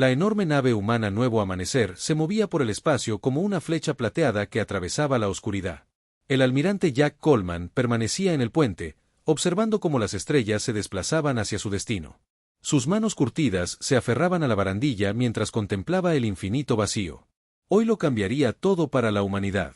La enorme nave humana Nuevo Amanecer se movía por el espacio como una flecha plateada que atravesaba la oscuridad. El almirante Jack Coleman permanecía en el puente, observando cómo las estrellas se desplazaban hacia su destino. Sus manos curtidas se aferraban a la barandilla mientras contemplaba el infinito vacío. Hoy lo cambiaría todo para la humanidad.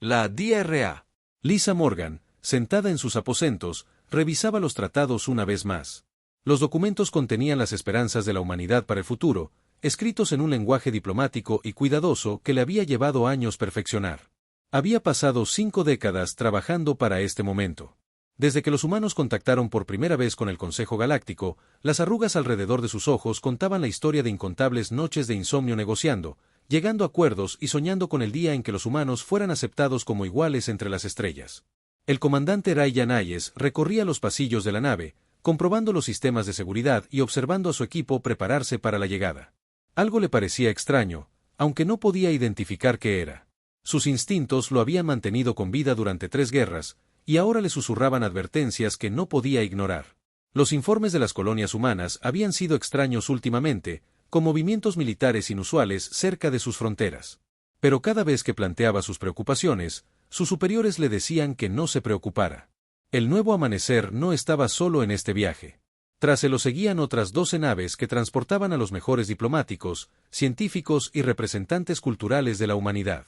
La DRA. Lisa Morgan, sentada en sus aposentos, revisaba los tratados una vez más. Los documentos contenían las esperanzas de la humanidad para el futuro, escritos en un lenguaje diplomático y cuidadoso que le había llevado años perfeccionar. Había pasado 5 décadas trabajando para este momento. Desde que los humanos contactaron por primera vez con el Consejo Galáctico, las arrugas alrededor de sus ojos contaban la historia de incontables noches de insomnio negociando, llegando a acuerdos y soñando con el día en que los humanos fueran aceptados como iguales entre las estrellas. El comandante Ryan Hayes recorría los pasillos de la nave, comprobando los sistemas de seguridad y observando a su equipo prepararse para la llegada. Algo le parecía extraño, aunque no podía identificar qué era. Sus instintos lo habían mantenido con vida durante 3 guerras, y ahora le susurraban advertencias que no podía ignorar. Los informes de las colonias humanas habían sido extraños últimamente, con movimientos militares inusuales cerca de sus fronteras. Pero cada vez que planteaba sus preocupaciones, sus superiores le decían que no se preocupara. El Nuevo Amanecer no estaba solo en este viaje. Tras él lo seguían otras 12 naves que transportaban a los mejores diplomáticos, científicos y representantes culturales de la humanidad.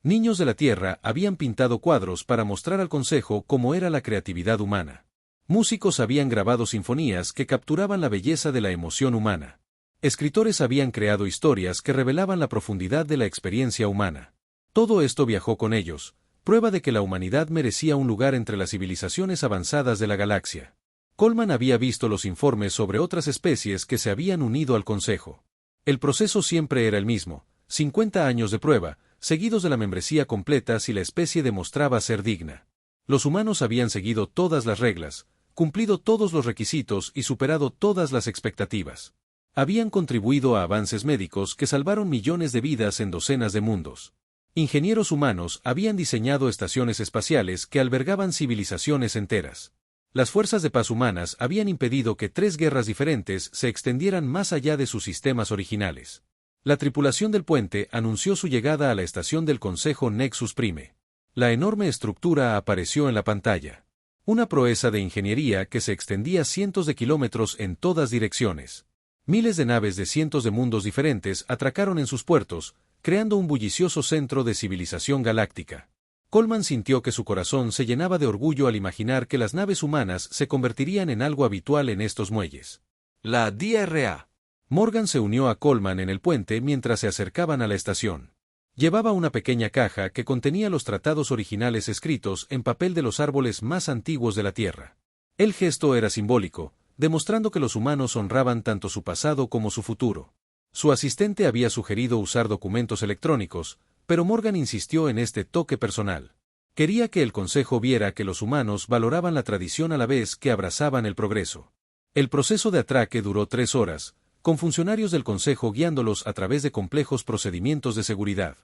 Niños de la Tierra habían pintado cuadros para mostrar al Consejo cómo era la creatividad humana. Músicos habían grabado sinfonías que capturaban la belleza de la emoción humana. Escritores habían creado historias que revelaban la profundidad de la experiencia humana. Todo esto viajó con ellos, prueba de que la humanidad merecía un lugar entre las civilizaciones avanzadas de la galaxia. Coleman había visto los informes sobre otras especies que se habían unido al Consejo. El proceso siempre era el mismo, 50 años de prueba, seguidos de la membresía completa si la especie demostraba ser digna. Los humanos habían seguido todas las reglas, cumplido todos los requisitos y superado todas las expectativas. Habían contribuido a avances médicos que salvaron millones de vidas en docenas de mundos. Ingenieros humanos habían diseñado estaciones espaciales que albergaban civilizaciones enteras. Las fuerzas de paz humanas habían impedido que 3 guerras diferentes se extendieran más allá de sus sistemas originales. La tripulación del puente anunció su llegada a la estación del Consejo Nexus Prime. La enorme estructura apareció en la pantalla. Una proeza de ingeniería que se extendía cientos de kilómetros en todas direcciones. Miles de naves de cientos de mundos diferentes atracaron en sus puertos, creando un bullicioso centro de civilización galáctica. Coleman sintió que su corazón se llenaba de orgullo al imaginar que las naves humanas se convertirían en algo habitual en estos muelles. La DRA. Morgan se unió a Coleman en el puente mientras se acercaban a la estación. Llevaba una pequeña caja que contenía los tratados originales escritos en papel de los árboles más antiguos de la Tierra. El gesto era simbólico, demostrando que los humanos honraban tanto su pasado como su futuro. Su asistente había sugerido usar documentos electrónicos, pero Morgan insistió en este toque personal. Quería que el Consejo viera que los humanos valoraban la tradición a la vez que abrazaban el progreso. El proceso de atraque duró 3 horas, con funcionarios del Consejo guiándolos a través de complejos procedimientos de seguridad.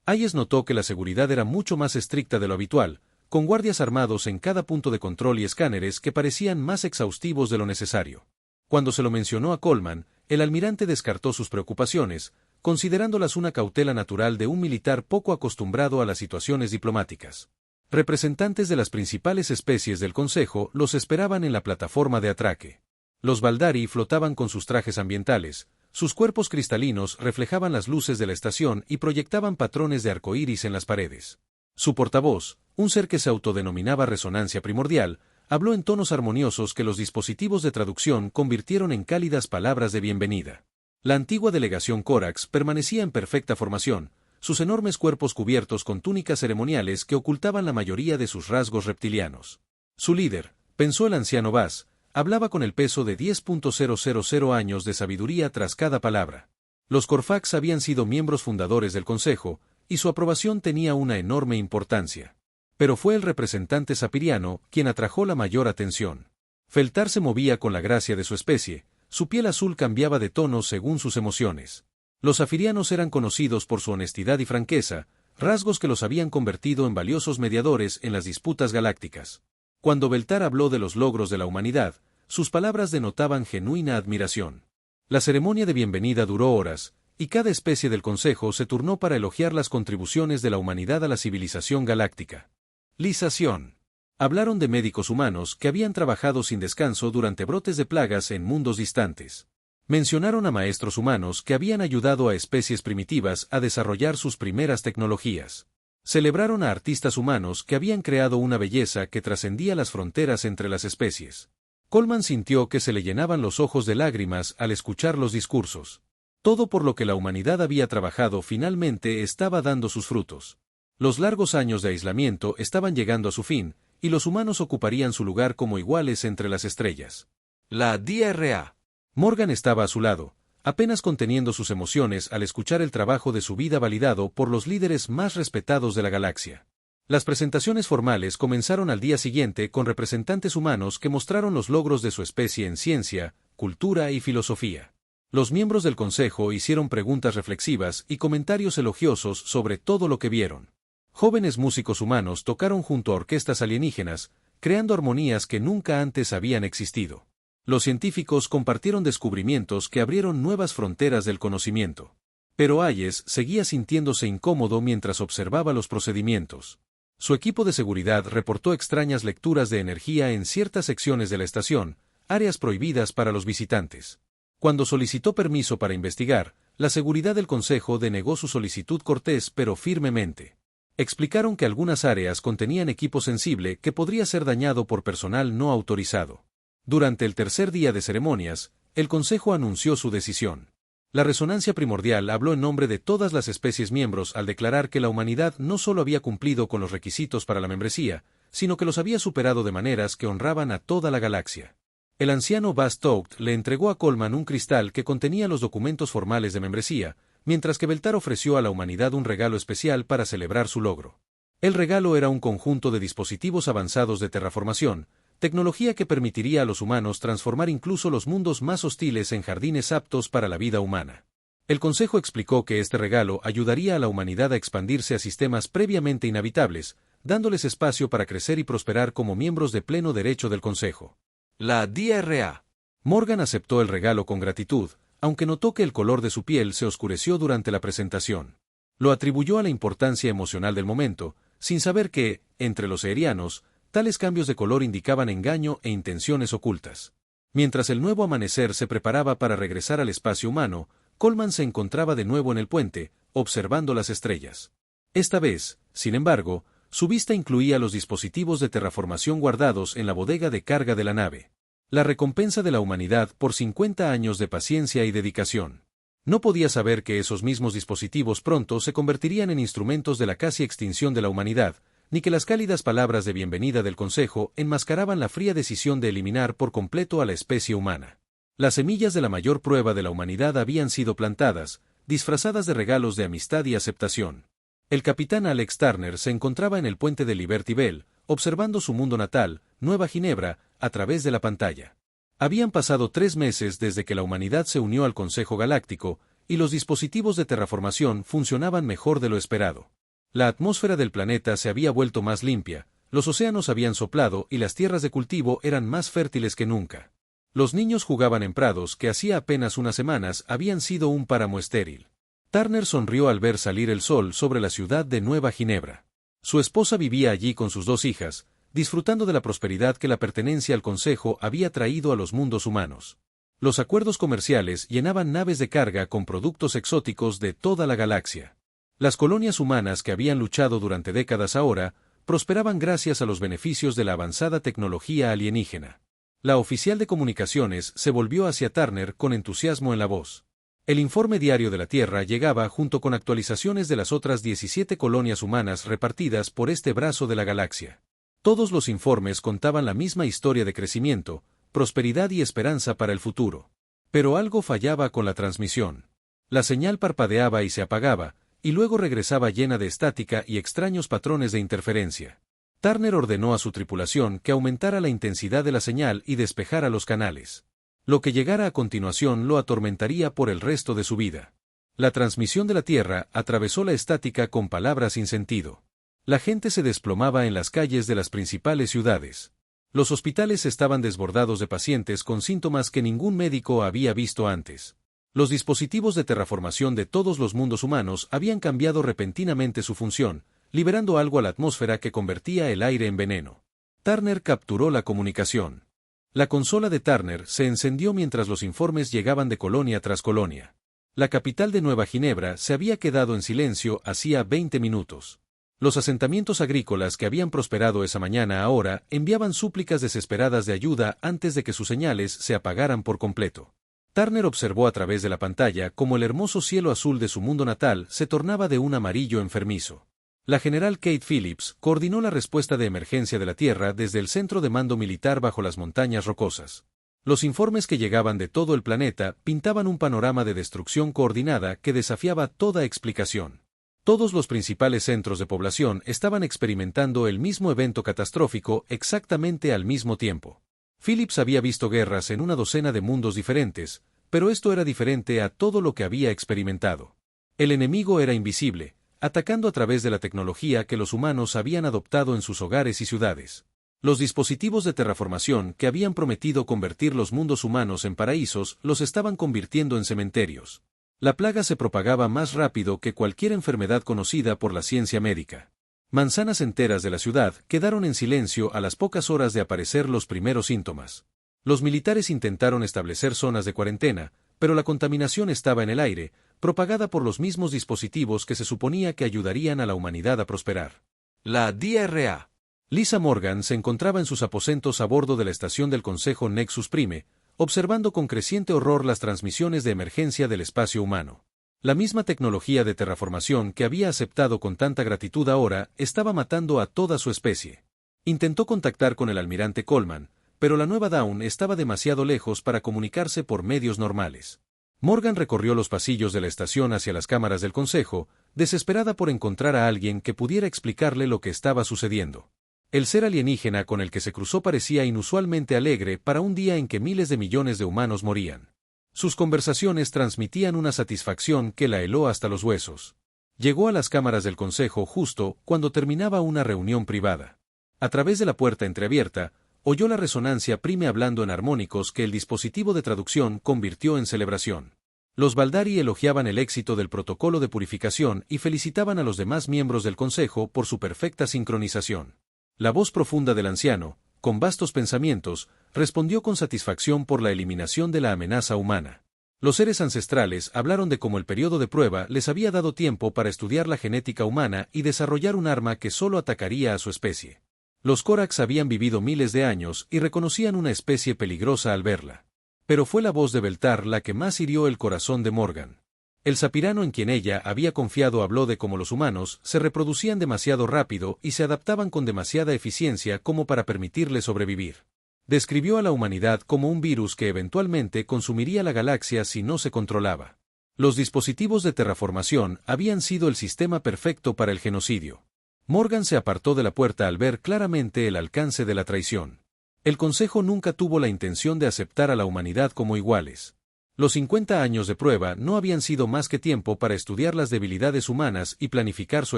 Hayes notó que la seguridad era mucho más estricta de lo habitual, con guardias armados en cada punto de control y escáneres que parecían más exhaustivos de lo necesario. Cuando se lo mencionó a Coleman, el almirante descartó sus preocupaciones, considerándolas una cautela natural de un militar poco acostumbrado a las situaciones diplomáticas. Representantes de las principales especies del Consejo los esperaban en la plataforma de atraque. Los Baldari flotaban con sus trajes ambientales, sus cuerpos cristalinos reflejaban las luces de la estación y proyectaban patrones de arcoíris en las paredes. Su portavoz, un ser que se autodenominaba Resonancia Primordial, habló en tonos armoniosos que los dispositivos de traducción convirtieron en cálidas palabras de bienvenida. La antigua delegación Corax permanecía en perfecta formación, sus enormes cuerpos cubiertos con túnicas ceremoniales que ocultaban la mayoría de sus rasgos reptilianos. Su líder, pensó el anciano Bass, hablaba con el peso de 10.000 años de sabiduría tras cada palabra. Los Corfax habían sido miembros fundadores del Consejo, y su aprobación tenía una enorme importancia. Pero fue el representante sapiriano quien atrajo la mayor atención. Feltar se movía con la gracia de su especie, su piel azul cambiaba de tono según sus emociones. Los zafirianos eran conocidos por su honestidad y franqueza, rasgos que los habían convertido en valiosos mediadores en las disputas galácticas. Cuando Beltar habló de los logros de la humanidad, sus palabras denotaban genuina admiración. La ceremonia de bienvenida duró horas, y cada especie del Consejo se turnó para elogiar las contribuciones de la humanidad a la civilización galáctica. Lización. Hablaron de médicos humanos que habían trabajado sin descanso durante brotes de plagas en mundos distantes. Mencionaron a maestros humanos que habían ayudado a especies primitivas a desarrollar sus primeras tecnologías. Celebraron a artistas humanos que habían creado una belleza que trascendía las fronteras entre las especies. Coleman sintió que se le llenaban los ojos de lágrimas al escuchar los discursos. Todo por lo que la humanidad había trabajado finalmente estaba dando sus frutos. Los largos años de aislamiento estaban llegando a su fin, y los humanos ocuparían su lugar como iguales entre las estrellas. La DRA. Morgan estaba a su lado, apenas conteniendo sus emociones al escuchar el trabajo de su vida validado por los líderes más respetados de la galaxia. Las presentaciones formales comenzaron al día siguiente con representantes humanos que mostraron los logros de su especie en ciencia, cultura y filosofía. Los miembros del Consejo hicieron preguntas reflexivas y comentarios elogiosos sobre todo lo que vieron. Jóvenes músicos humanos tocaron junto a orquestas alienígenas, creando armonías que nunca antes habían existido. Los científicos compartieron descubrimientos que abrieron nuevas fronteras del conocimiento. Pero Hayes seguía sintiéndose incómodo mientras observaba los procedimientos. Su equipo de seguridad reportó extrañas lecturas de energía en ciertas secciones de la estación, áreas prohibidas para los visitantes. Cuando solicitó permiso para investigar, la seguridad del Consejo denegó su solicitud cortés pero firmemente. Explicaron que algunas áreas contenían equipo sensible que podría ser dañado por personal no autorizado. Durante el tercer día de ceremonias, el Consejo anunció su decisión. La resonancia primordial habló en nombre de todas las especies miembros al declarar que la humanidad no solo había cumplido con los requisitos para la membresía, sino que los había superado de maneras que honraban a toda la galaxia. El anciano Bas Tought le entregó a Coleman un cristal que contenía los documentos formales de membresía, mientras que Beltar ofreció a la humanidad un regalo especial para celebrar su logro. El regalo era un conjunto de dispositivos avanzados de terraformación, tecnología que permitiría a los humanos transformar incluso los mundos más hostiles en jardines aptos para la vida humana. El Consejo explicó que este regalo ayudaría a la humanidad a expandirse a sistemas previamente inhabitables, dándoles espacio para crecer y prosperar como miembros de pleno derecho del Consejo. La DRA. Morgan aceptó el regalo con gratitud, aunque notó que el color de su piel se oscureció durante la presentación. Lo atribuyó a la importancia emocional del momento, sin saber que, entre los aerianos, tales cambios de color indicaban engaño e intenciones ocultas. Mientras el nuevo amanecer se preparaba para regresar al espacio humano, Coleman se encontraba de nuevo en el puente, observando las estrellas. Esta vez, sin embargo, su vista incluía los dispositivos de terraformación guardados en la bodega de carga de la nave. La recompensa de la humanidad por 50 años de paciencia y dedicación. No podía saber que esos mismos dispositivos pronto se convertirían en instrumentos de la casi extinción de la humanidad, ni que las cálidas palabras de bienvenida del Consejo enmascaraban la fría decisión de eliminar por completo a la especie humana. Las semillas de la mayor prueba de la humanidad habían sido plantadas, disfrazadas de regalos de amistad y aceptación. El capitán Alex Turner se encontraba en el puente de Liberty Bell, observando su mundo natal, Nueva Ginebra, a través de la pantalla. Habían pasado 3 meses desde que la humanidad se unió al Consejo Galáctico, y los dispositivos de terraformación funcionaban mejor de lo esperado. La atmósfera del planeta se había vuelto más limpia, los océanos habían soplado y las tierras de cultivo eran más fértiles que nunca. Los niños jugaban en prados que hacía apenas unas semanas habían sido un páramo estéril. Turner sonrió al ver salir el sol sobre la ciudad de Nueva Ginebra. Su esposa vivía allí con sus 2 hijas, disfrutando de la prosperidad que la pertenencia al Consejo había traído a los mundos humanos. Los acuerdos comerciales llenaban naves de carga con productos exóticos de toda la galaxia. Las colonias humanas que habían luchado durante décadas ahora, prosperaban gracias a los beneficios de la avanzada tecnología alienígena. La oficial de comunicaciones se volvió hacia Turner con entusiasmo en la voz. El informe diario de la Tierra llegaba junto con actualizaciones de las otras 17 colonias humanas repartidas por este brazo de la galaxia. Todos los informes contaban la misma historia de crecimiento, prosperidad y esperanza para el futuro. Pero algo fallaba con la transmisión. La señal parpadeaba y se apagaba, y luego regresaba llena de estática y extraños patrones de interferencia. Turner ordenó a su tripulación que aumentara la intensidad de la señal y despejara los canales. Lo que llegara a continuación lo atormentaría por el resto de su vida. La transmisión de la Tierra atravesó la estática con palabras sin sentido. La gente se desplomaba en las calles de las principales ciudades. Los hospitales estaban desbordados de pacientes con síntomas que ningún médico había visto antes. Los dispositivos de terraformación de todos los mundos humanos habían cambiado repentinamente su función, liberando algo a la atmósfera que convertía el aire en veneno. Turner capturó la comunicación. La consola de Turner se encendió mientras los informes llegaban de colonia tras colonia. La capital de Nueva Ginebra se había quedado en silencio hacía 20 minutos. Los asentamientos agrícolas que habían prosperado esa mañana ahora enviaban súplicas desesperadas de ayuda antes de que sus señales se apagaran por completo. Turner observó a través de la pantalla cómo el hermoso cielo azul de su mundo natal se tornaba de un amarillo enfermizo. La general Kate Phillips coordinó la respuesta de emergencia de la Tierra desde el centro de mando militar bajo las montañas rocosas. Los informes que llegaban de todo el planeta pintaban un panorama de destrucción coordinada que desafiaba toda explicación. Todos los principales centros de población estaban experimentando el mismo evento catastrófico exactamente al mismo tiempo. Phillips había visto guerras en una docena de mundos diferentes, pero esto era diferente a todo lo que había experimentado. El enemigo era invisible, atacando a través de la tecnología que los humanos habían adoptado en sus hogares y ciudades. Los dispositivos de terraformación que habían prometido convertir los mundos humanos en paraísos los estaban convirtiendo en cementerios. La plaga se propagaba más rápido que cualquier enfermedad conocida por la ciencia médica. Manzanas enteras de la ciudad quedaron en silencio a las pocas horas de aparecer los primeros síntomas. Los militares intentaron establecer zonas de cuarentena, pero la contaminación estaba en el aire, propagada por los mismos dispositivos que se suponía que ayudarían a la humanidad a prosperar. La DRA. Lisa Morgan se encontraba en sus aposentos a bordo de la estación del Consejo Nexus Prime, observando con creciente horror las transmisiones de emergencia del espacio humano. La misma tecnología de terraformación que había aceptado con tanta gratitud ahora estaba matando a toda su especie. Intentó contactar con el almirante Coleman, pero la nueva Dawn estaba demasiado lejos para comunicarse por medios normales. Morgan recorrió los pasillos de la estación hacia las cámaras del Consejo, desesperada por encontrar a alguien que pudiera explicarle lo que estaba sucediendo. El ser alienígena con el que se cruzó parecía inusualmente alegre para un día en que miles de millones de humanos morían. Sus conversaciones transmitían una satisfacción que la heló hasta los huesos. Llegó a las cámaras del Consejo justo cuando terminaba una reunión privada. A través de la puerta entreabierta, oyó la resonancia Prime hablando en armónicos que el dispositivo de traducción convirtió en celebración. Los Baldari elogiaban el éxito del protocolo de purificación y felicitaban a los demás miembros del Consejo por su perfecta sincronización. La voz profunda del anciano, con vastos pensamientos, respondió con satisfacción por la eliminación de la amenaza humana. Los seres ancestrales hablaron de cómo el periodo de prueba les había dado tiempo para estudiar la genética humana y desarrollar un arma que solo atacaría a su especie. Los Corax habían vivido miles de años y reconocían una especie peligrosa al verla. Pero fue la voz de Beltar la que más hirió el corazón de Morgan. El sapirano en quien ella había confiado habló de cómo los humanos se reproducían demasiado rápido y se adaptaban con demasiada eficiencia como para permitirles sobrevivir. Describió a la humanidad como un virus que eventualmente consumiría la galaxia si no se controlaba. Los dispositivos de terraformación habían sido el sistema perfecto para el genocidio. Morgan se apartó de la puerta al ver claramente el alcance de la traición. El Consejo nunca tuvo la intención de aceptar a la humanidad como iguales. Los 50 años de prueba no habían sido más que tiempo para estudiar las debilidades humanas y planificar su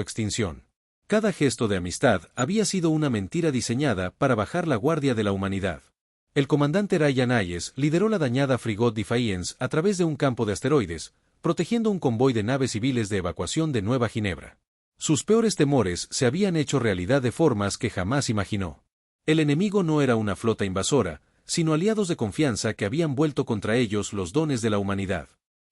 extinción. Cada gesto de amistad había sido una mentira diseñada para bajar la guardia de la humanidad. El comandante Ryan Hayes lideró la dañada Frigate Defiance a través de un campo de asteroides, protegiendo un convoy de naves civiles de evacuación de Nueva Ginebra. Sus peores temores se habían hecho realidad de formas que jamás imaginó. El enemigo no era una flota invasora, sino aliados de confianza que habían vuelto contra ellos los dones de la humanidad.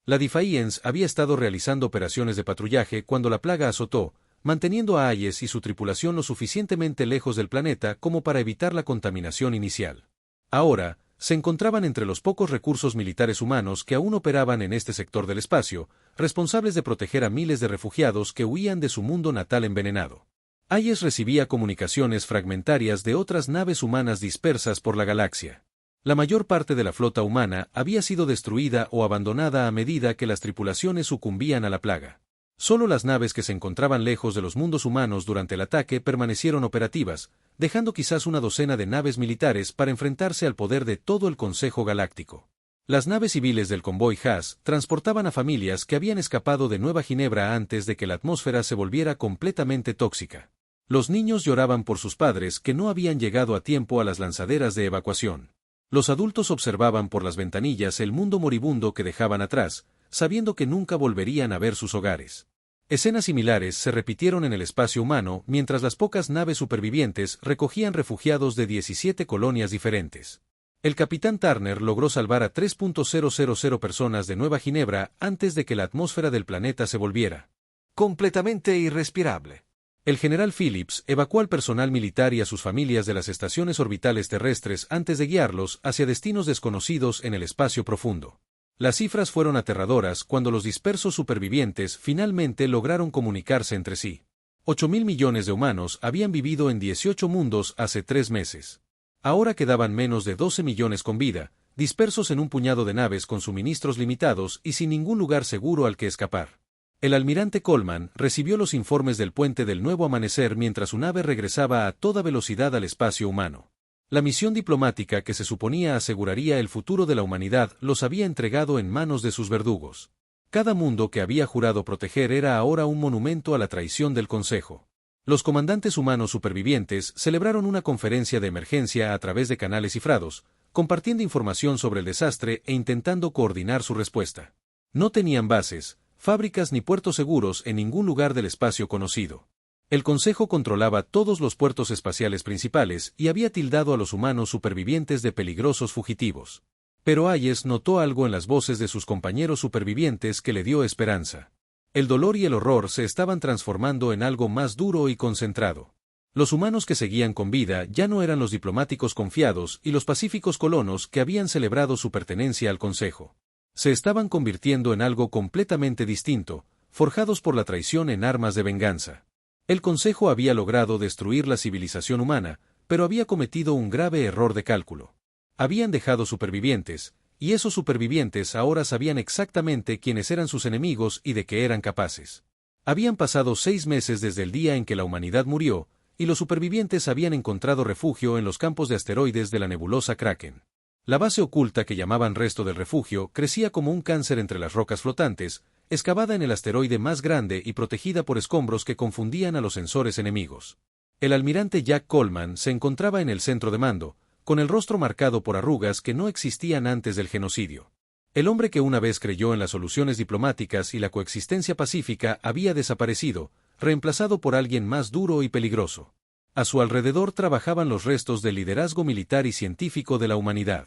La Defiance había estado realizando operaciones de patrullaje cuando la plaga azotó, manteniendo a Hayes y su tripulación lo suficientemente lejos del planeta como para evitar la contaminación inicial. Ahora, se encontraban entre los pocos recursos militares humanos que aún operaban en este sector del espacio, responsables de proteger a miles de refugiados que huían de su mundo natal envenenado. Hayes recibía comunicaciones fragmentarias de otras naves humanas dispersas por la galaxia. La mayor parte de la flota humana había sido destruida o abandonada a medida que las tripulaciones sucumbían a la plaga. Solo las naves que se encontraban lejos de los mundos humanos durante el ataque permanecieron operativas, dejando quizás una docena de naves militares para enfrentarse al poder de todo el Consejo Galáctico. Las naves civiles del convoy Haas transportaban a familias que habían escapado de Nueva Ginebra antes de que la atmósfera se volviera completamente tóxica. Los niños lloraban por sus padres que no habían llegado a tiempo a las lanzaderas de evacuación. Los adultos observaban por las ventanillas el mundo moribundo que dejaban atrás, sabiendo que nunca volverían a ver sus hogares. Escenas similares se repitieron en el espacio humano mientras las pocas naves supervivientes recogían refugiados de 17 colonias diferentes. El capitán Turner logró salvar a 3.000 personas de Nueva Ginebra antes de que la atmósfera del planeta se volviera completamente irrespirable. El general Phillips evacuó al personal militar y a sus familias de las estaciones orbitales terrestres antes de guiarlos hacia destinos desconocidos en el espacio profundo. Las cifras fueron aterradoras cuando los dispersos supervivientes finalmente lograron comunicarse entre sí. 8.000 millones de humanos habían vivido en 18 mundos hace 3 meses. Ahora quedaban menos de 12 millones con vida, dispersos en un puñado de naves con suministros limitados y sin ningún lugar seguro al que escapar. El almirante Coleman recibió los informes del puente del Nuevo Amanecer mientras su nave regresaba a toda velocidad al espacio humano. La misión diplomática que se suponía aseguraría el futuro de la humanidad los había entregado en manos de sus verdugos. Cada mundo que había jurado proteger era ahora un monumento a la traición del Consejo. Los comandantes humanos supervivientes celebraron una conferencia de emergencia a través de canales cifrados, compartiendo información sobre el desastre e intentando coordinar su respuesta. No tenían bases, fábricas ni puertos seguros en ningún lugar del espacio conocido. El Consejo controlaba todos los puertos espaciales principales y había tildado a los humanos supervivientes de peligrosos fugitivos. Pero Hayes notó algo en las voces de sus compañeros supervivientes que le dio esperanza. El dolor y el horror se estaban transformando en algo más duro y concentrado. Los humanos que seguían con vida ya no eran los diplomáticos confiados y los pacíficos colonos que habían celebrado su pertenencia al Consejo. Se estaban convirtiendo en algo completamente distinto, forjados por la traición en armas de venganza. El Consejo había logrado destruir la civilización humana, pero había cometido un grave error de cálculo. Habían dejado supervivientes, y esos supervivientes ahora sabían exactamente quiénes eran sus enemigos y de qué eran capaces. Habían pasado 6 meses desde el día en que la humanidad murió, y los supervivientes habían encontrado refugio en los campos de asteroides de la nebulosa Kraken. La base oculta que llamaban Resto del Refugio crecía como un cáncer entre las rocas flotantes, excavada en el asteroide más grande y protegida por escombros que confundían a los sensores enemigos. El almirante Jack Coleman se encontraba en el centro de mando, con el rostro marcado por arrugas que no existían antes del genocidio. El hombre que una vez creyó en las soluciones diplomáticas y la coexistencia pacífica había desaparecido, reemplazado por alguien más duro y peligroso. A su alrededor trabajaban los restos del liderazgo militar y científico de la humanidad.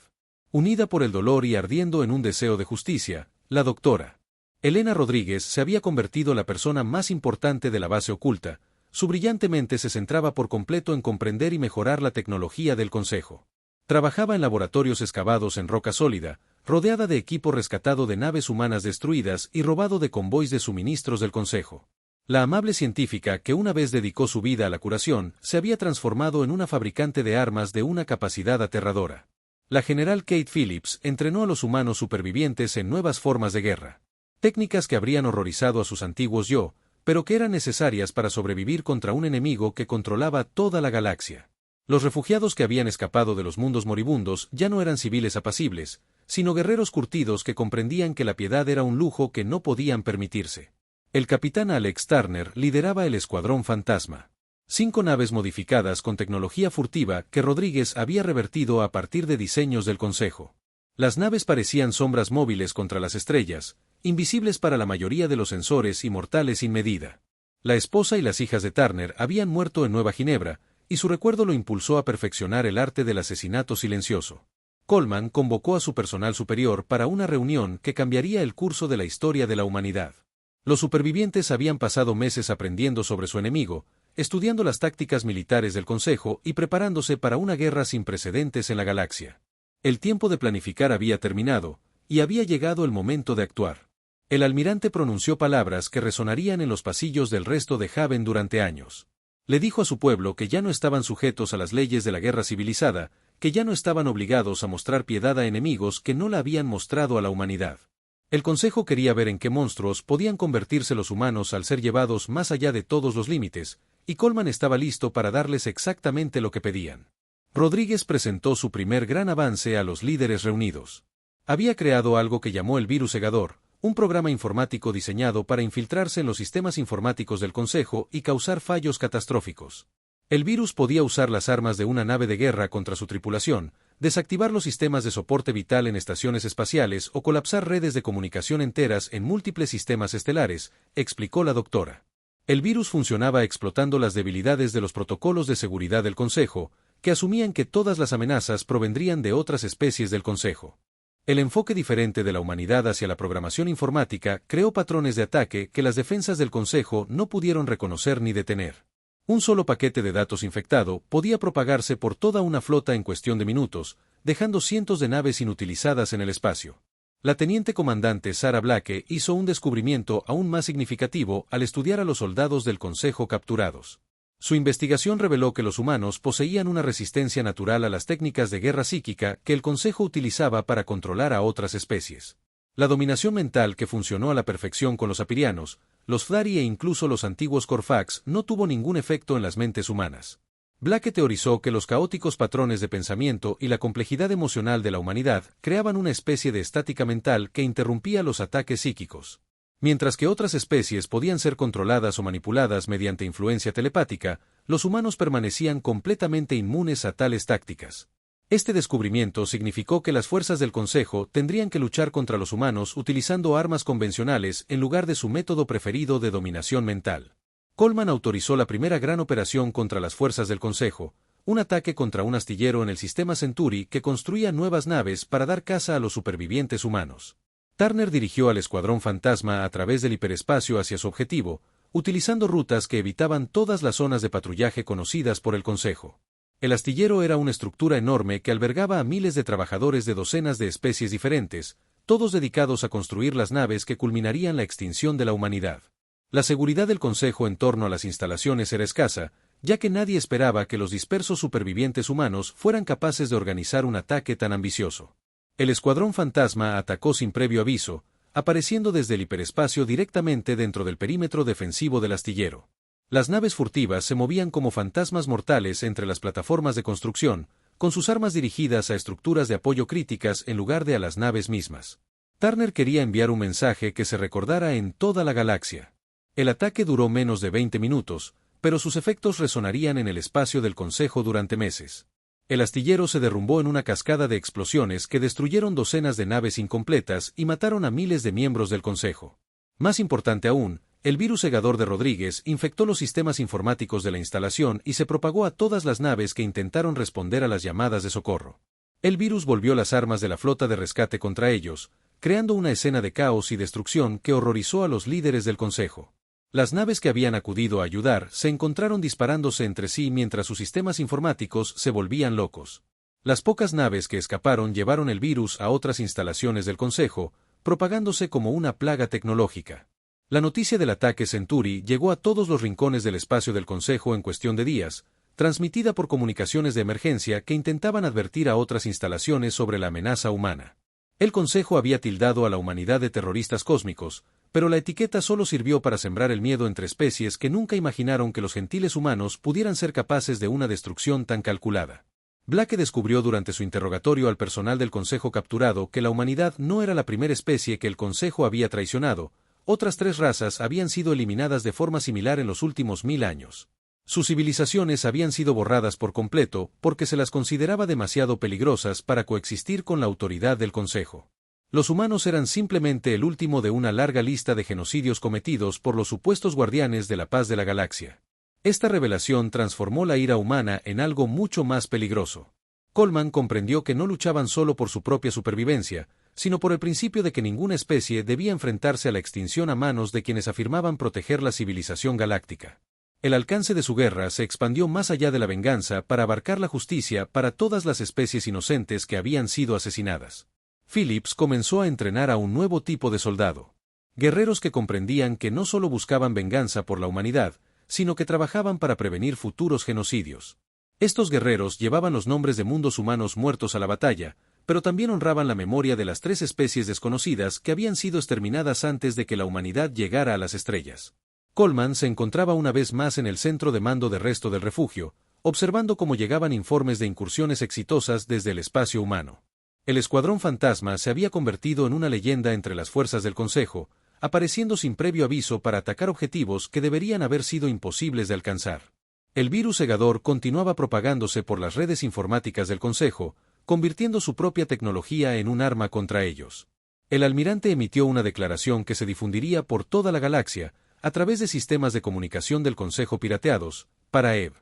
Unida por el dolor y ardiendo en un deseo de justicia, la doctora Elena Rodríguez se había convertido en la persona más importante de la base oculta. Su brillante mente se centraba por completo en comprender y mejorar la tecnología del Consejo. Trabajaba en laboratorios excavados en roca sólida, rodeada de equipo rescatado de naves humanas destruidas y robado de convoys de suministros del Consejo. La amable científica que una vez dedicó su vida a la curación se había transformado en una fabricante de armas de una capacidad aterradora. La general Kate Phillips entrenó a los humanos supervivientes en nuevas formas de guerra. Técnicas que habrían horrorizado a sus antiguos yo, pero que eran necesarias para sobrevivir contra un enemigo que controlaba toda la galaxia. Los refugiados que habían escapado de los mundos moribundos ya no eran civiles apacibles, sino guerreros curtidos que comprendían que la piedad era un lujo que no podían permitirse. El capitán Alex Turner lideraba el Escuadrón Fantasma. 5 naves modificadas con tecnología furtiva que Rodríguez había revertido a partir de diseños del Consejo. Las naves parecían sombras móviles contra las estrellas, invisibles para la mayoría de los sensores y mortales sin medida. La esposa y las hijas de Turner habían muerto en Nueva Ginebra, y su recuerdo lo impulsó a perfeccionar el arte del asesinato silencioso. Coleman convocó a su personal superior para una reunión que cambiaría el curso de la historia de la humanidad. Los supervivientes habían pasado meses aprendiendo sobre su enemigo, estudiando las tácticas militares del Consejo y preparándose para una guerra sin precedentes en la galaxia. El tiempo de planificar había terminado, y había llegado el momento de actuar. El almirante pronunció palabras que resonarían en los pasillos del resto de Haven durante años. Le dijo a su pueblo que ya no estaban sujetos a las leyes de la guerra civilizada, que ya no estaban obligados a mostrar piedad a enemigos que no la habían mostrado a la humanidad. El Consejo quería ver en qué monstruos podían convertirse los humanos al ser llevados más allá de todos los límites, y Coleman estaba listo para darles exactamente lo que pedían. Rodríguez presentó su primer gran avance a los líderes reunidos. Había creado algo que llamó el virus segador, un programa informático diseñado para infiltrarse en los sistemas informáticos del Consejo y causar fallos catastróficos. El virus podía usar las armas de una nave de guerra contra su tripulación, desactivar los sistemas de soporte vital en estaciones espaciales o colapsar redes de comunicación enteras en múltiples sistemas estelares, explicó la doctora. El virus funcionaba explotando las debilidades de los protocolos de seguridad del Consejo, que asumían que todas las amenazas provendrían de otras especies del Consejo. El enfoque diferente de la humanidad hacia la programación informática creó patrones de ataque que las defensas del Consejo no pudieron reconocer ni detener. Un solo paquete de datos infectado podía propagarse por toda una flota en cuestión de minutos, dejando cientos de naves inutilizadas en el espacio. La teniente comandante Sarah Blake hizo un descubrimiento aún más significativo al estudiar a los soldados del Consejo capturados. Su investigación reveló que los humanos poseían una resistencia natural a las técnicas de guerra psíquica que el Consejo utilizaba para controlar a otras especies. La dominación mental que funcionó a la perfección con los apirianos, los Fdari e incluso los antiguos Corfax no tuvo ningún efecto en las mentes humanas. Blake teorizó que los caóticos patrones de pensamiento y la complejidad emocional de la humanidad creaban una especie de estática mental que interrumpía los ataques psíquicos. Mientras que otras especies podían ser controladas o manipuladas mediante influencia telepática, los humanos permanecían completamente inmunes a tales tácticas. Este descubrimiento significó que las fuerzas del Consejo tendrían que luchar contra los humanos utilizando armas convencionales en lugar de su método preferido de dominación mental. Coleman autorizó la primera gran operación contra las fuerzas del Consejo, un ataque contra un astillero en el sistema Centauri que construía nuevas naves para dar caza a los supervivientes humanos. Turner dirigió al Escuadrón Fantasma a través del hiperespacio hacia su objetivo, utilizando rutas que evitaban todas las zonas de patrullaje conocidas por el Consejo. El astillero era una estructura enorme que albergaba a miles de trabajadores de docenas de especies diferentes, todos dedicados a construir las naves que culminarían la extinción de la humanidad. La seguridad del Consejo en torno a las instalaciones era escasa, ya que nadie esperaba que los dispersos supervivientes humanos fueran capaces de organizar un ataque tan ambicioso. El Escuadrón Fantasma atacó sin previo aviso, apareciendo desde el hiperespacio directamente dentro del perímetro defensivo del astillero. Las naves furtivas se movían como fantasmas mortales entre las plataformas de construcción, con sus armas dirigidas a estructuras de apoyo críticas en lugar de a las naves mismas. Turner quería enviar un mensaje que se recordara en toda la galaxia. El ataque duró menos de 20 minutos, pero sus efectos resonarían en el espacio del Consejo durante meses. El astillero se derrumbó en una cascada de explosiones que destruyeron docenas de naves incompletas y mataron a miles de miembros del Consejo. Más importante aún, el virus segador de Rodríguez infectó los sistemas informáticos de la instalación y se propagó a todas las naves que intentaron responder a las llamadas de socorro. El virus volvió las armas de la flota de rescate contra ellos, creando una escena de caos y destrucción que horrorizó a los líderes del Consejo. Las naves que habían acudido a ayudar se encontraron disparándose entre sí mientras sus sistemas informáticos se volvían locos. Las pocas naves que escaparon llevaron el virus a otras instalaciones del Consejo, propagándose como una plaga tecnológica. La noticia del ataque Centauri llegó a todos los rincones del espacio del Consejo en cuestión de días, transmitida por comunicaciones de emergencia que intentaban advertir a otras instalaciones sobre la amenaza humana. El Consejo había tildado a la humanidad de terroristas cósmicos, pero la etiqueta solo sirvió para sembrar el miedo entre especies que nunca imaginaron que los gentiles humanos pudieran ser capaces de una destrucción tan calculada. Blake descubrió durante su interrogatorio al personal del Consejo capturado que la humanidad no era la primera especie que el Consejo había traicionado, otras 3 razas habían sido eliminadas de forma similar en los últimos 1000 años. Sus civilizaciones habían sido borradas por completo porque se las consideraba demasiado peligrosas para coexistir con la autoridad del Consejo. Los humanos eran simplemente el último de una larga lista de genocidios cometidos por los supuestos guardianes de la paz de la galaxia. Esta revelación transformó la ira humana en algo mucho más peligroso. Coleman comprendió que no luchaban solo por su propia supervivencia, sino por el principio de que ninguna especie debía enfrentarse a la extinción a manos de quienes afirmaban proteger la civilización galáctica. El alcance de su guerra se expandió más allá de la venganza para abarcar la justicia para todas las especies inocentes que habían sido asesinadas. Phillips comenzó a entrenar a un nuevo tipo de soldado. Guerreros que comprendían que no solo buscaban venganza por la humanidad, sino que trabajaban para prevenir futuros genocidios. Estos guerreros llevaban los nombres de mundos humanos muertos a la batalla, pero también honraban la memoria de las 3 especies desconocidas que habían sido exterminadas antes de que la humanidad llegara a las estrellas. Coleman se encontraba una vez más en el centro de mando de resto del refugio, observando cómo llegaban informes de incursiones exitosas desde el espacio humano. El Escuadrón Fantasma se había convertido en una leyenda entre las fuerzas del Consejo, apareciendo sin previo aviso para atacar objetivos que deberían haber sido imposibles de alcanzar. El virus segador continuaba propagándose por las redes informáticas del Consejo, convirtiendo su propia tecnología en un arma contra ellos. El almirante emitió una declaración que se difundiría por toda la galaxia, a través de sistemas de comunicación del Consejo pirateados, para Eve.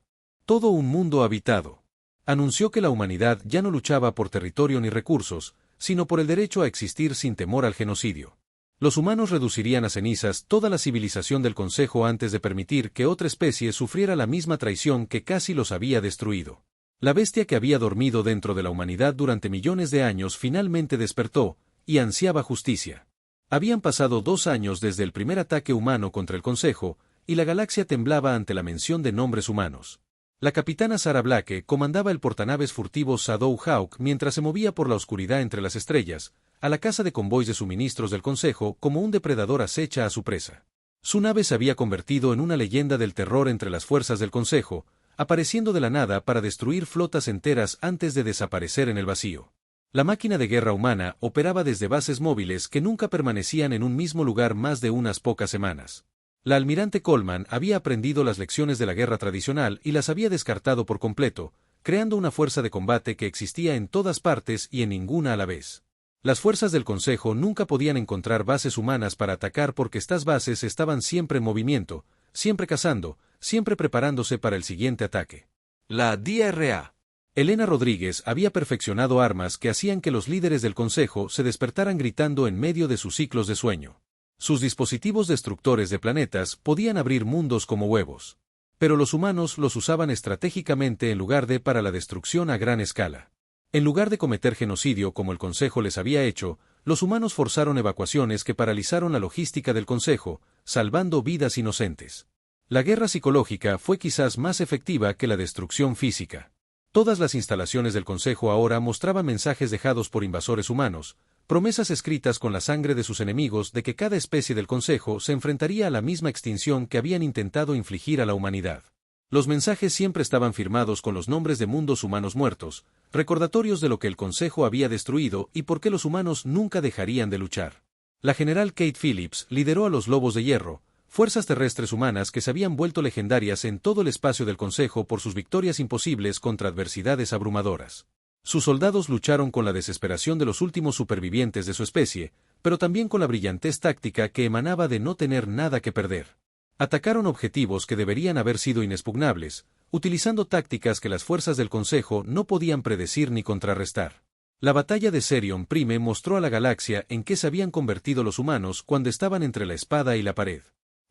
Todo un mundo habitado. Anunció que la humanidad ya no luchaba por territorio ni recursos, sino por el derecho a existir sin temor al genocidio. Los humanos reducirían a cenizas toda la civilización del Consejo antes de permitir que otra especie sufriera la misma traición que casi los había destruido. La bestia que había dormido dentro de la humanidad durante millones de años finalmente despertó, y ansiaba justicia. Habían pasado 2 años desde el primer ataque humano contra el Consejo, y la galaxia temblaba ante la mención de nombres humanos. La capitana Sarah Blake comandaba el portanaves furtivo Shadow Hawk mientras se movía por la oscuridad entre las estrellas, a la caza de convoys de suministros del Consejo como un depredador acecha a su presa. Su nave se había convertido en una leyenda del terror entre las fuerzas del Consejo, apareciendo de la nada para destruir flotas enteras antes de desaparecer en el vacío. La máquina de guerra humana operaba desde bases móviles que nunca permanecían en un mismo lugar más de unas pocas semanas. La almirante Coleman había aprendido las lecciones de la guerra tradicional y las había descartado por completo, creando una fuerza de combate que existía en todas partes y en ninguna a la vez. Las fuerzas del Consejo nunca podían encontrar bases humanas para atacar porque estas bases estaban siempre en movimiento, siempre cazando, siempre preparándose para el siguiente ataque. La DRA. Elena Rodríguez había perfeccionado armas que hacían que los líderes del Consejo se despertaran gritando en medio de sus ciclos de sueño. Sus dispositivos destructores de planetas podían abrir mundos como huevos. Pero los humanos los usaban estratégicamente en lugar de para la destrucción a gran escala. En lugar de cometer genocidio como el Consejo les había hecho, los humanos forzaron evacuaciones que paralizaron la logística del Consejo, salvando vidas inocentes. La guerra psicológica fue quizás más efectiva que la destrucción física. Todas las instalaciones del Consejo ahora mostraban mensajes dejados por invasores humanos, promesas escritas con la sangre de sus enemigos de que cada especie del Consejo se enfrentaría a la misma extinción que habían intentado infligir a la humanidad. Los mensajes siempre estaban firmados con los nombres de mundos humanos muertos, recordatorios de lo que el Consejo había destruido y por qué los humanos nunca dejarían de luchar. La general Kate Phillips lideró a los Lobos de Hierro, fuerzas terrestres humanas que se habían vuelto legendarias en todo el espacio del Consejo por sus victorias imposibles contra adversidades abrumadoras. Sus soldados lucharon con la desesperación de los últimos supervivientes de su especie, pero también con la brillantez táctica que emanaba de no tener nada que perder. Atacaron objetivos que deberían haber sido inexpugnables, utilizando tácticas que las fuerzas del Consejo no podían predecir ni contrarrestar. La batalla de Serion Prime mostró a la galaxia en qué se habían convertido los humanos cuando estaban entre la espada y la pared.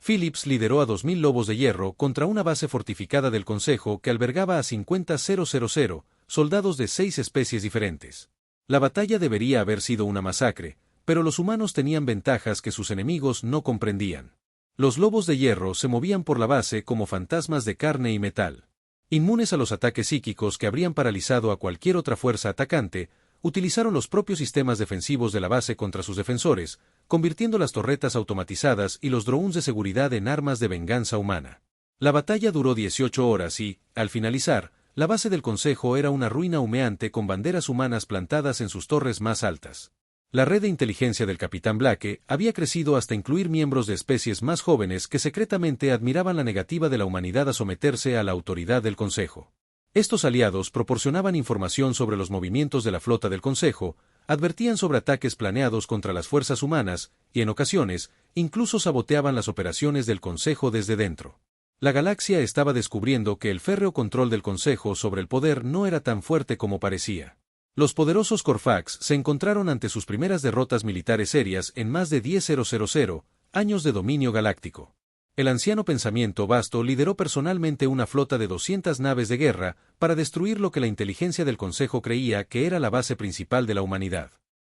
Phillips lideró a 2000 Lobos de Hierro contra una base fortificada del Consejo que albergaba a 50.000 soldados de 6 especies diferentes. La batalla debería haber sido una masacre, pero los humanos tenían ventajas que sus enemigos no comprendían. Los Lobos de Hierro se movían por la base como fantasmas de carne y metal. Inmunes a los ataques psíquicos que habrían paralizado a cualquier otra fuerza atacante, utilizaron los propios sistemas defensivos de la base contra sus defensores, convirtiendo las torretas automatizadas y los drones de seguridad en armas de venganza humana. La batalla duró 18 horas y, al finalizar, la base del Consejo era una ruina humeante con banderas humanas plantadas en sus torres más altas. La red de inteligencia del Capitán Blake había crecido hasta incluir miembros de especies más jóvenes que secretamente admiraban la negativa de la humanidad a someterse a la autoridad del Consejo. Estos aliados proporcionaban información sobre los movimientos de la flota del Consejo, advertían sobre ataques planeados contra las fuerzas humanas y, en ocasiones, incluso saboteaban las operaciones del Consejo desde dentro. La galaxia estaba descubriendo que el férreo control del Consejo sobre el poder no era tan fuerte como parecía. Los poderosos Corfax se encontraron ante sus primeras derrotas militares serias en más de 10.000 años de dominio galáctico. El anciano pensamiento vasto lideró personalmente una flota de 200 naves de guerra para destruir lo que la inteligencia del Consejo creía que era la base principal de la humanidad.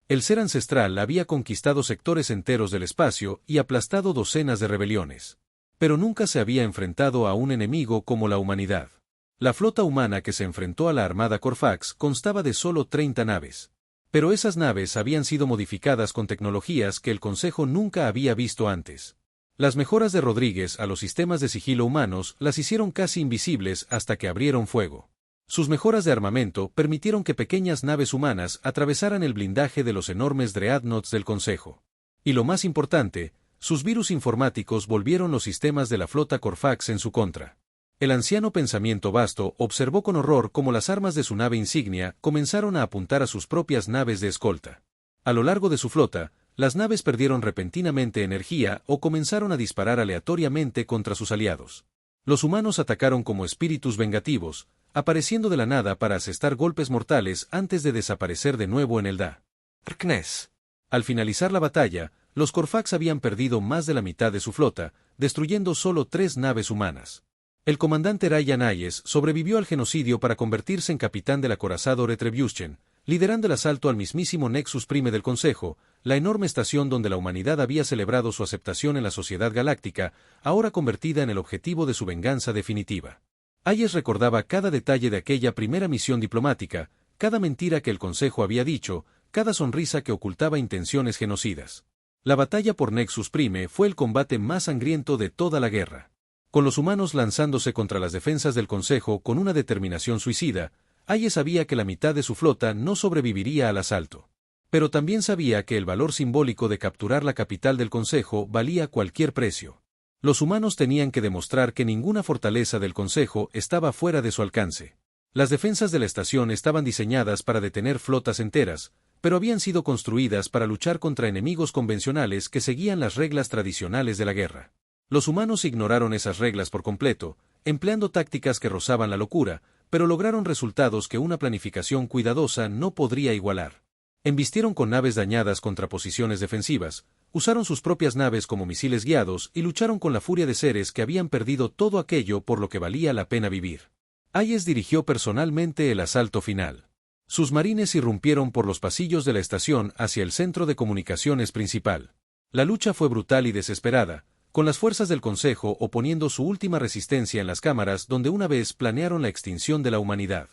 El ser ancestral había conquistado sectores enteros del espacio y aplastado docenas de rebeliones. Pero nunca se había enfrentado a un enemigo como la humanidad. La flota humana que se enfrentó a la armada Corfax constaba de solo 30 naves. Pero esas naves habían sido modificadas con tecnologías que el Consejo nunca había visto antes. Las mejoras de Rodríguez a los sistemas de sigilo humanos las hicieron casi invisibles hasta que abrieron fuego. Sus mejoras de armamento permitieron que pequeñas naves humanas atravesaran el blindaje de los enormes dreadnoughts del Consejo. Y lo más importante, sus virus informáticos volvieron los sistemas de la flota Corfax en su contra. El anciano pensamiento vasto observó con horror cómo las armas de su nave insignia comenzaron a apuntar a sus propias naves de escolta. A lo largo de su flota, las naves perdieron repentinamente energía o comenzaron a disparar aleatoriamente contra sus aliados. Los humanos atacaron como espíritus vengativos, apareciendo de la nada para asestar golpes mortales antes de desaparecer de nuevo en el Darkness. Al finalizar la batalla, los Corfax habían perdido más de la mitad de su flota, destruyendo solo 3 naves humanas. El comandante Ryan Hayes sobrevivió al genocidio para convertirse en capitán del acorazado Retribution, liderando el asalto al mismísimo Nexus Prime del Consejo, la enorme estación donde la humanidad había celebrado su aceptación en la sociedad galáctica, ahora convertida en el objetivo de su venganza definitiva. Hayes recordaba cada detalle de aquella primera misión diplomática, cada mentira que el Consejo había dicho, cada sonrisa que ocultaba intenciones genocidas. La batalla por Nexus Prime fue el combate más sangriento de toda la guerra. Con los humanos lanzándose contra las defensas del Consejo con una determinación suicida, Hayes sabía que la mitad de su flota no sobreviviría al asalto. Pero también sabía que el valor simbólico de capturar la capital del Consejo valía cualquier precio. Los humanos tenían que demostrar que ninguna fortaleza del Consejo estaba fuera de su alcance. Las defensas de la estación estaban diseñadas para detener flotas enteras, pero habían sido construidas para luchar contra enemigos convencionales que seguían las reglas tradicionales de la guerra. Los humanos ignoraron esas reglas por completo, empleando tácticas que rozaban la locura, pero lograron resultados que una planificación cuidadosa no podría igualar. Embistieron con naves dañadas contra posiciones defensivas, usaron sus propias naves como misiles guiados y lucharon con la furia de seres que habían perdido todo aquello por lo que valía la pena vivir. Hayes dirigió personalmente el asalto final. Sus marines irrumpieron por los pasillos de la estación hacia el centro de comunicaciones principal. La lucha fue brutal y desesperada, con las fuerzas del Consejo oponiendo su última resistencia en las cámaras donde una vez planearon la extinción de la humanidad.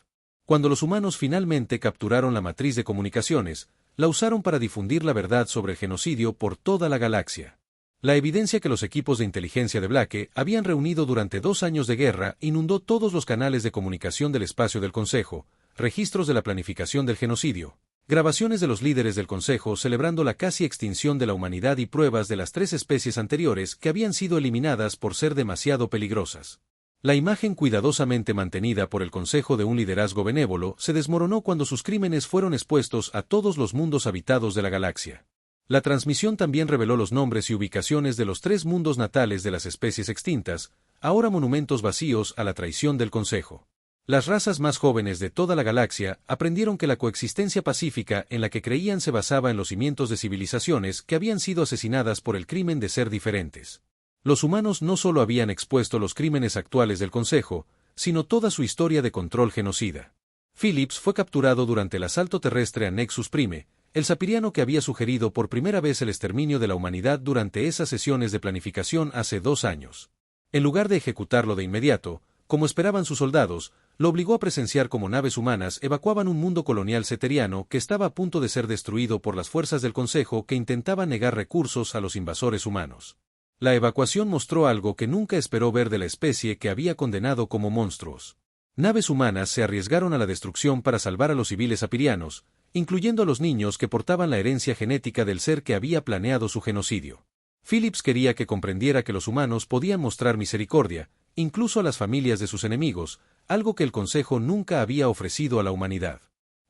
Cuando los humanos finalmente capturaron la matriz de comunicaciones, la usaron para difundir la verdad sobre el genocidio por toda la galaxia. La evidencia que los equipos de inteligencia de Blake habían reunido durante 2 años de guerra inundó todos los canales de comunicación del espacio del Consejo, registros de la planificación del genocidio, grabaciones de los líderes del Consejo celebrando la casi extinción de la humanidad y pruebas de las 3 especies anteriores que habían sido eliminadas por ser demasiado peligrosas. La imagen cuidadosamente mantenida por el Consejo de un liderazgo benévolo se desmoronó cuando sus crímenes fueron expuestos a todos los mundos habitados de la galaxia. La transmisión también reveló los nombres y ubicaciones de los 3 mundos natales de las especies extintas, ahora monumentos vacíos a la traición del Consejo. Las razas más jóvenes de toda la galaxia aprendieron que la coexistencia pacífica en la que creían se basaba en los cimientos de civilizaciones que habían sido asesinadas por el crimen de ser diferentes. Los humanos no solo habían expuesto los crímenes actuales del Consejo, sino toda su historia de control genocida. Phillips fue capturado durante el asalto terrestre a Nexus Prime, el sapiriano que había sugerido por primera vez el exterminio de la humanidad durante esas sesiones de planificación hace 2 años. En lugar de ejecutarlo de inmediato, como esperaban sus soldados, lo obligó a presenciar cómo naves humanas evacuaban un mundo colonial ceteriano que estaba a punto de ser destruido por las fuerzas del Consejo que intentaban negar recursos a los invasores humanos. La evacuación mostró algo que nunca esperó ver de la especie que había condenado como monstruos. Naves humanas se arriesgaron a la destrucción para salvar a los civiles apirianos, incluyendo a los niños que portaban la herencia genética del ser que había planeado su genocidio. Phillips quería que comprendiera que los humanos podían mostrar misericordia, incluso a las familias de sus enemigos, algo que el Consejo nunca había ofrecido a la humanidad.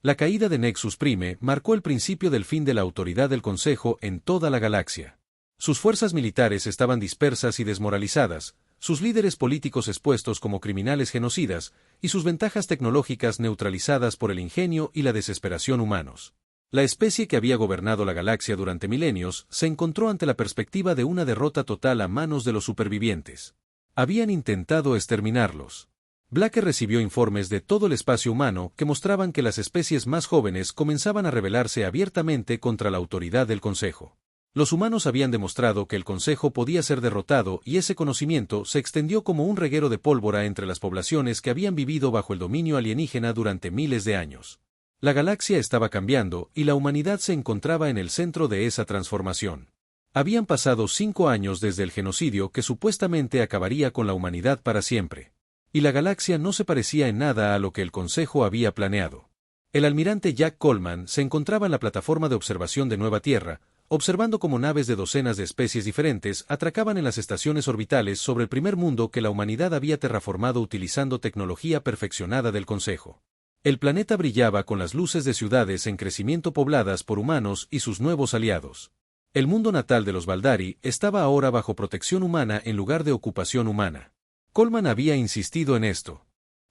La caída de Nexus Prime marcó el principio del fin de la autoridad del Consejo en toda la galaxia. Sus fuerzas militares estaban dispersas y desmoralizadas, sus líderes políticos expuestos como criminales genocidas, y sus ventajas tecnológicas neutralizadas por el ingenio y la desesperación humanos. La especie que había gobernado la galaxia durante milenios se encontró ante la perspectiva de una derrota total a manos de los supervivientes. Habían intentado exterminarlos. Blake recibió informes de todo el espacio humano que mostraban que las especies más jóvenes comenzaban a rebelarse abiertamente contra la autoridad del Consejo. Los humanos habían demostrado que el Consejo podía ser derrotado y ese conocimiento se extendió como un reguero de pólvora entre las poblaciones que habían vivido bajo el dominio alienígena durante miles de años. La galaxia estaba cambiando y la humanidad se encontraba en el centro de esa transformación. Habían pasado 5 años desde el genocidio que supuestamente acabaría con la humanidad para siempre. Y la galaxia no se parecía en nada a lo que el Consejo había planeado. El almirante Jack Coleman se encontraba en la plataforma de observación de Nueva Tierra, observando cómo naves de docenas de especies diferentes atracaban en las estaciones orbitales sobre el primer mundo que la humanidad había terraformado utilizando tecnología perfeccionada del Consejo. El planeta brillaba con las luces de ciudades en crecimiento pobladas por humanos y sus nuevos aliados. El mundo natal de los Baldari estaba ahora bajo protección humana en lugar de ocupación humana. Coleman había insistido en esto.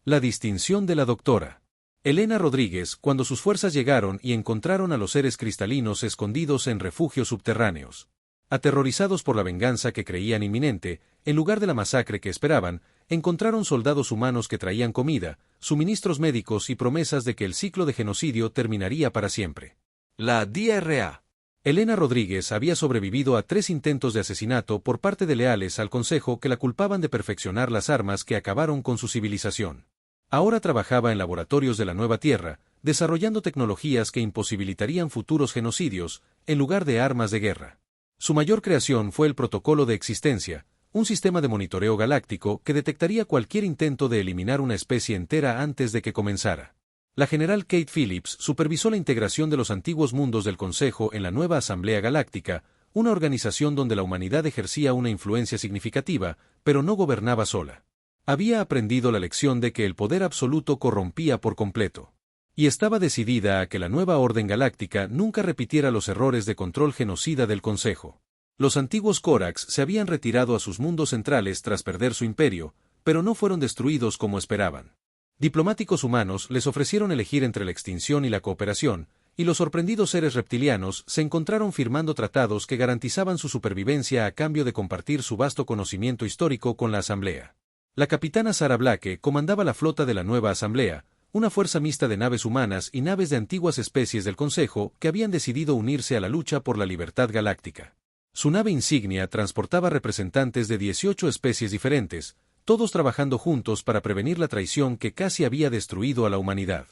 La distinción de la doctora Elena Rodríguez cuando sus fuerzas llegaron y encontraron a los seres cristalinos escondidos en refugios subterráneos. Aterrorizados por la venganza que creían inminente, en lugar de la masacre que esperaban, encontraron soldados humanos que traían comida, suministros médicos y promesas de que el ciclo de genocidio terminaría para siempre. La DRA. Elena Rodríguez había sobrevivido a 3 intentos de asesinato por parte de leales al Consejo que la culpaban de perfeccionar las armas que acabaron con su civilización. Ahora trabajaba en laboratorios de la Nueva Tierra, desarrollando tecnologías que imposibilitarían futuros genocidios, en lugar de armas de guerra. Su mayor creación fue el Protocolo de Existencia, un sistema de monitoreo galáctico que detectaría cualquier intento de eliminar una especie entera antes de que comenzara. La general Kate Phillips supervisó la integración de los antiguos mundos del Consejo en la nueva Asamblea Galáctica, una organización donde la humanidad ejercía una influencia significativa, pero no gobernaba sola. Había aprendido la lección de que el poder absoluto corrompía por completo. Y estaba decidida a que la nueva orden galáctica nunca repitiera los errores de control genocida del Consejo. Los antiguos Corax se habían retirado a sus mundos centrales tras perder su imperio, pero no fueron destruidos como esperaban. Diplomáticos humanos les ofrecieron elegir entre la extinción y la cooperación, y los sorprendidos seres reptilianos se encontraron firmando tratados que garantizaban su supervivencia a cambio de compartir su vasto conocimiento histórico con la Asamblea. La capitana Sarah Blake comandaba la flota de la nueva Asamblea, una fuerza mixta de naves humanas y naves de antiguas especies del Consejo que habían decidido unirse a la lucha por la libertad galáctica. Su nave insignia transportaba representantes de 18 especies diferentes, todos trabajando juntos para prevenir la traición que casi había destruido a la humanidad.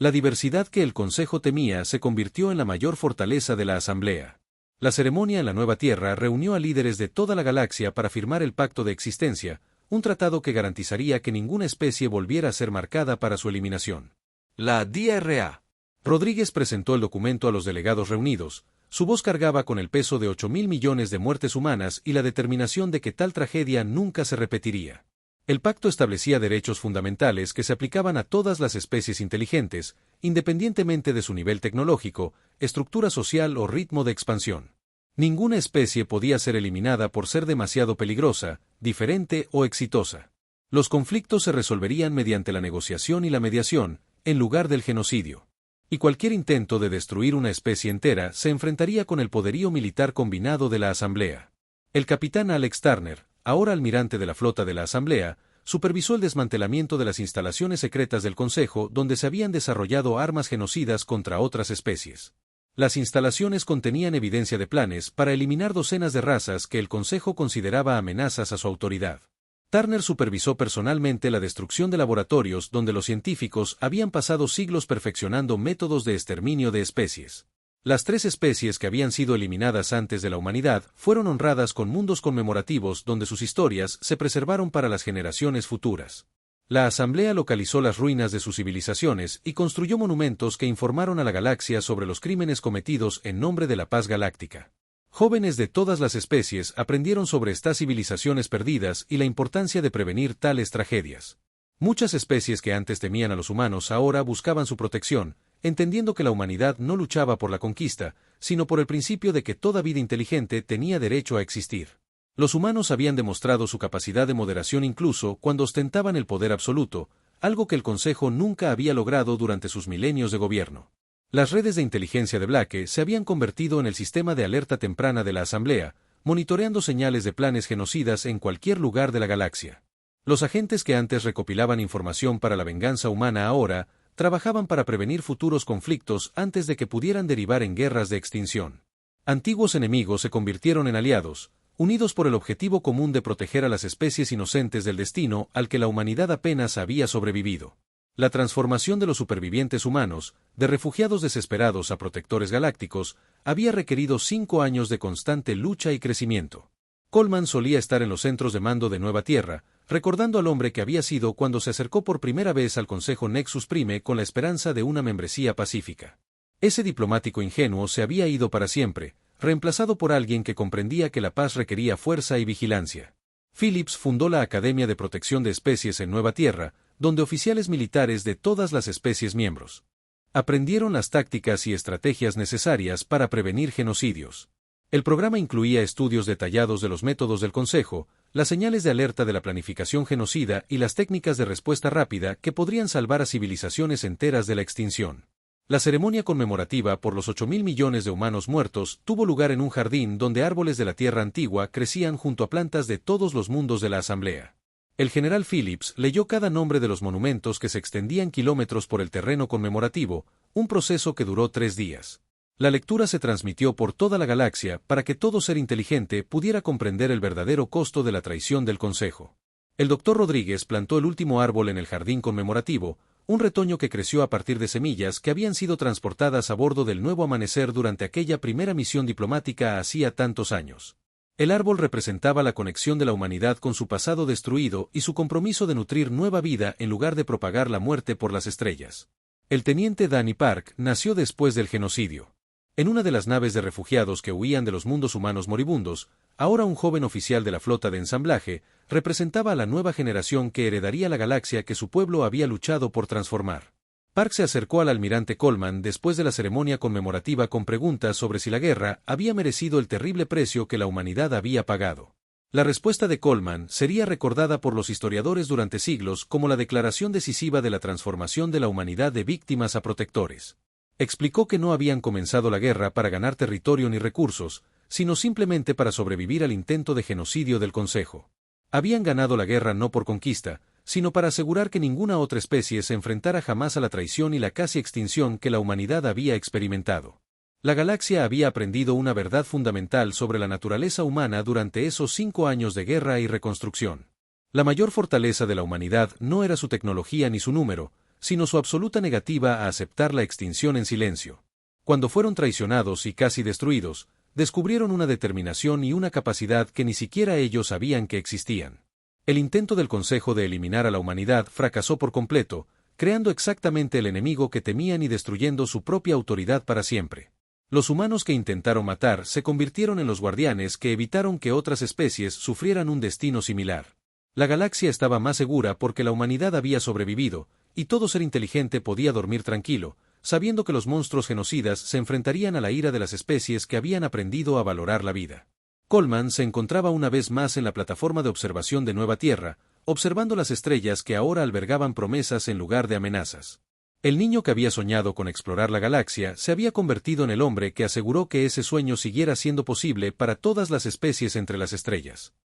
La diversidad que el Consejo temía se convirtió en la mayor fortaleza de la Asamblea. La ceremonia en la Nueva Tierra reunió a líderes de toda la galaxia para firmar el Pacto de Existencia, un tratado que garantizaría que ninguna especie volviera a ser marcada para su eliminación. La DRA. Rodríguez presentó el documento a los delegados reunidos. Su voz cargaba con el peso de 8.000 millones de muertes humanas y la determinación de que tal tragedia nunca se repetiría. El pacto establecía derechos fundamentales que se aplicaban a todas las especies inteligentes, independientemente de su nivel tecnológico, estructura social o ritmo de expansión. Ninguna especie podía ser eliminada por ser demasiado peligrosa, diferente o exitosa. Los conflictos se resolverían mediante la negociación y la mediación, en lugar del genocidio. Y cualquier intento de destruir una especie entera se enfrentaría con el poderío militar combinado de la Asamblea. El capitán Alex Turner, ahora almirante de la flota de la Asamblea, supervisó el desmantelamiento de las instalaciones secretas del Consejo donde se habían desarrollado armas genocidas contra otras especies. Las instalaciones contenían evidencia de planes para eliminar docenas de razas que el Consejo consideraba amenazas a su autoridad. Turner supervisó personalmente la destrucción de laboratorios donde los científicos habían pasado siglos perfeccionando métodos de exterminio de especies. Las 3 especies que habían sido eliminadas antes de la humanidad fueron honradas con mundos conmemorativos donde sus historias se preservaron para las generaciones futuras. La Asamblea localizó las ruinas de sus civilizaciones y construyó monumentos que informaron a la galaxia sobre los crímenes cometidos en nombre de la paz galáctica. Jóvenes de todas las especies aprendieron sobre estas civilizaciones perdidas y la importancia de prevenir tales tragedias. Muchas especies que antes temían a los humanos ahora buscaban su protección, entendiendo que la humanidad no luchaba por la conquista, sino por el principio de que toda vida inteligente tenía derecho a existir. Los humanos habían demostrado su capacidad de moderación incluso cuando ostentaban el poder absoluto, algo que el Consejo nunca había logrado durante sus milenios de gobierno. Las redes de inteligencia de Blake se habían convertido en el sistema de alerta temprana de la Asamblea, monitoreando señales de planes genocidas en cualquier lugar de la galaxia. Los agentes que antes recopilaban información para la venganza humana ahora trabajaban para prevenir futuros conflictos antes de que pudieran derivar en guerras de extinción. Antiguos enemigos se convirtieron en aliados, unidos por el objetivo común de proteger a las especies inocentes del destino al que la humanidad apenas había sobrevivido. La transformación de los supervivientes humanos, de refugiados desesperados a protectores galácticos, había requerido 5 años de constante lucha y crecimiento. Coleman solía estar en los centros de mando de Nueva Tierra, recordando al hombre que había sido cuando se acercó por primera vez al Consejo Nexus Prime con la esperanza de una membresía pacífica. Ese diplomático ingenuo se había ido para siempre, reemplazado por alguien que comprendía que la paz requería fuerza y vigilancia. Phillips fundó la Academia de Protección de Especies en Nueva Tierra, donde oficiales militares de todas las especies miembros aprendieron las tácticas y estrategias necesarias para prevenir genocidios. El programa incluía estudios detallados de los métodos del Consejo, las señales de alerta de la planificación genocida y las técnicas de respuesta rápida que podrían salvar a civilizaciones enteras de la extinción. La ceremonia conmemorativa por los 8.000 millones de humanos muertos tuvo lugar en un jardín donde árboles de la Tierra antigua crecían junto a plantas de todos los mundos de la Asamblea. El general Phillips leyó cada nombre de los monumentos que se extendían kilómetros por el terreno conmemorativo, un proceso que duró 3 días. La lectura se transmitió por toda la galaxia para que todo ser inteligente pudiera comprender el verdadero costo de la traición del Consejo. El Dr. Rodríguez plantó el último árbol en el jardín conmemorativo, un retoño que creció a partir de semillas que habían sido transportadas a bordo del Nuevo Amanecer durante aquella primera misión diplomática hacía tantos años. El árbol representaba la conexión de la humanidad con su pasado destruido y su compromiso de nutrir nueva vida en lugar de propagar la muerte por las estrellas. El teniente Danny Park nació después del genocidio. En una de las naves de refugiados que huían de los mundos humanos moribundos, ahora un joven oficial de la flota de ensamblaje, representaba a la nueva generación que heredaría la galaxia que su pueblo había luchado por transformar. Park se acercó al almirante Coleman después de la ceremonia conmemorativa con preguntas sobre si la guerra había merecido el terrible precio que la humanidad había pagado. La respuesta de Coleman sería recordada por los historiadores durante siglos como la declaración decisiva de la transformación de la humanidad de víctimas a protectores. Explicó que no habían comenzado la guerra para ganar territorio ni recursos, sino simplemente para sobrevivir al intento de genocidio del Consejo. Habían ganado la guerra no por conquista, sino para asegurar que ninguna otra especie se enfrentara jamás a la traición y la casi extinción que la humanidad había experimentado. La galaxia había aprendido una verdad fundamental sobre la naturaleza humana durante esos 5 años de guerra y reconstrucción. La mayor fortaleza de la humanidad no era su tecnología ni su número, sino su absoluta negativa a aceptar la extinción en silencio. Cuando fueron traicionados y casi destruidos, descubrieron una determinación y una capacidad que ni siquiera ellos sabían que existían. El intento del Consejo de eliminar a la humanidad fracasó por completo, creando exactamente el enemigo que temían y destruyendo su propia autoridad para siempre. Los humanos que intentaron matar se convirtieron en los guardianes que evitaron que otras especies sufrieran un destino similar. La galaxia estaba más segura porque la humanidad había sobrevivido, y todo ser inteligente podía dormir tranquilo, sabiendo que los monstruos genocidas se enfrentarían a la ira de las especies que habían aprendido a valorar la vida. Coleman se encontraba una vez más en la plataforma de observación de Nueva Tierra, observando las estrellas que ahora albergaban promesas en lugar de amenazas. El niño que había soñado con explorar la galaxia se había convertido en el hombre que aseguró que ese sueño siguiera siendo posible para todas las especies entre las estrellas.